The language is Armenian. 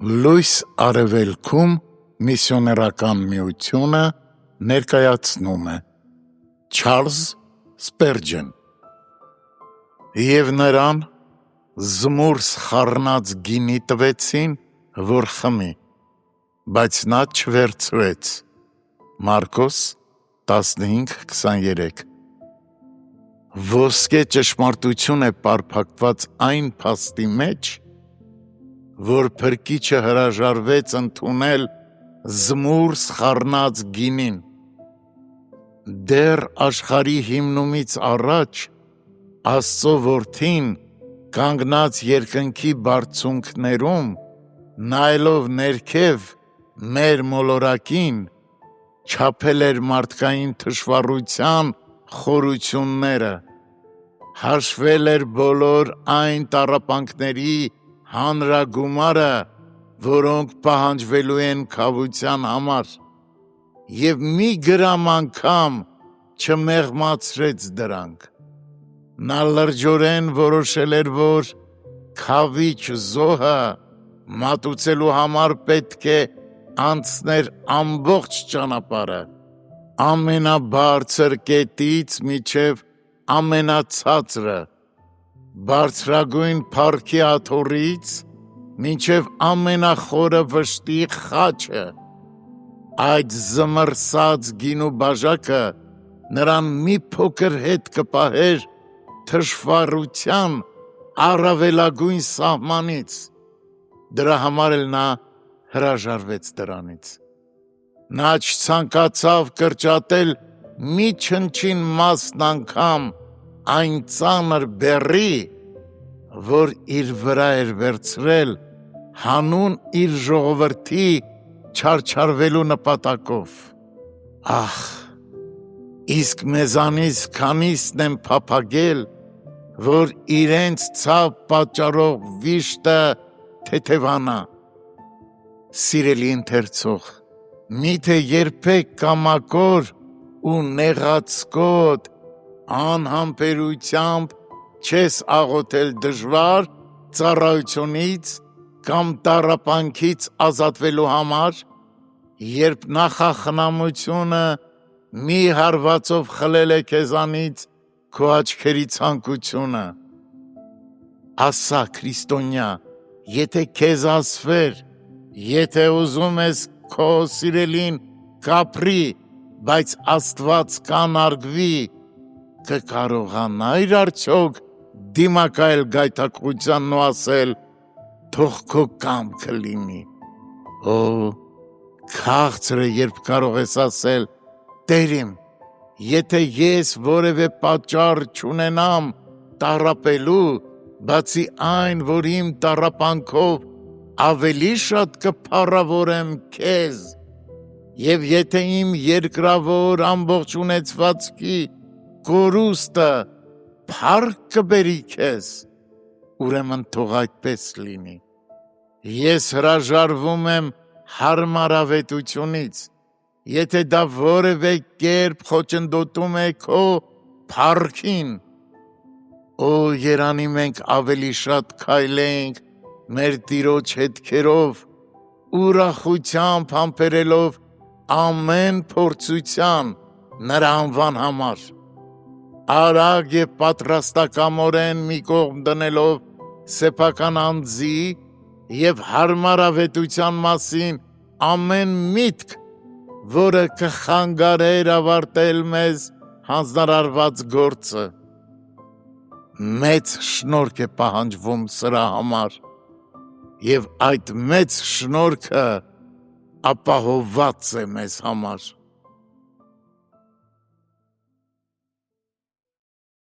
Լույս արևելքում միսիոներական միությունը ներկայացնում է Չարլզ Սպերջեն և նրան զմուրս խառնած գինի տվեցին, որ խմի, բայց նա չվերցրեց։ Մարկոս 15:23 Ոսկե ճշմարտություն է պարփակված այն փաստի մեջ, որ Փրկիչը հրաժարվեց ընդունել զմուրս խառնած գինին։ Դեռ աշխարհի հիմնումից առաջ Աստծո որդին կանգնած երկնքի բարձունքներում, նայելով ներքև մեր մոլորակին, չափել էր մարդկային թշվառության խորությունները, հաշվել էր բոլոր այն տառապանքների հանրագումարը, որոնք պահանջվելու են քավության համար, և մի գրամ անգամ չմեղմացրեց դրանք։ Նա լրջորեն որոշել էր, որ քավիչ զոհը մատուցելու համար պետք է անցներ ամբողջ ճանապարհը, ամենաբարձր կետից մինչև ամենացածրը, բարձրագույն փառքի աթոռից մինչև ամենախորը վշտի խաչը։ Այդ զմռսած գինու բաժակը նրան մի փոքր հետ կպահեր թշվառության առավելագույն սահմանից, դրա համար էլ նա հրաժարվեց դրանից։ Նա չցանկացավ կրճատել մի չնչին մասն անգամ այն ծանր բեռի, որ իր վրա էր վերցրել հանուն իր ժողովրդի չարչարվելու նպատակով։ Ահ, իսկ մեզանից քանիսն են փափագել, որ իրենց ցավ պատճառող վիշտը թեթևանա։ Սիրելի ընթերցող, միթե երբեք կամակոր ու նեղացկոտ անհամբերությամբ չես աղոթել դժվար ծառայությունից կամ տառապանքից ազատվելու համար, երբ նախախնամությունը մի հարվածով խլել է քեզանից քո աչքերի ցանկությունը։ Ասա, քրիստոնյա, եթե քեզ ասվեր, եթե ուզում ես քո սիրելին կապրի, բայց Աստված կանարգվի, կկարողանա՞իր արդյոք դիմակայել գայթակղությանն ու ասել, թող քո կամքը լինի։ Օ, քաղցր է, երբ կարող ես ասել, Տեր իմ, եթե ես որևէ պատճառ չունենամ տառապելու, բացի այն, որ իմ տառապանքով ավելի շատ կփառավորեմ քեզ, և եթե իմ երկրավոր ամբողջ ունեցվածքի կորուստը փառք կբերի քեզ, ուրեմն թող այդպես լինի։ Ես հրաժարվում եմ հարմարավետությունից, եթե դա որևէ կերպ խոչընդոտում է քո փառքին։ Օ, երանի մենք ավելի շատ քայլենք մեր Տիրոջ հետքերով, ուրախությամբ համբերելով ամեն փորձության նրա անվան համար, արագ և պատրաստակամորեն մի կողմ դնելով սեփական անձի և հարմարավետության մասին ամեն միտք, որը կխանգարեր ավարտել մեզ հանձնարարված գործը։ Մեծ շնորհք է պահանջվում սրա համար, և այդ մեծ շնորհքը ապահովված է մեզ համար։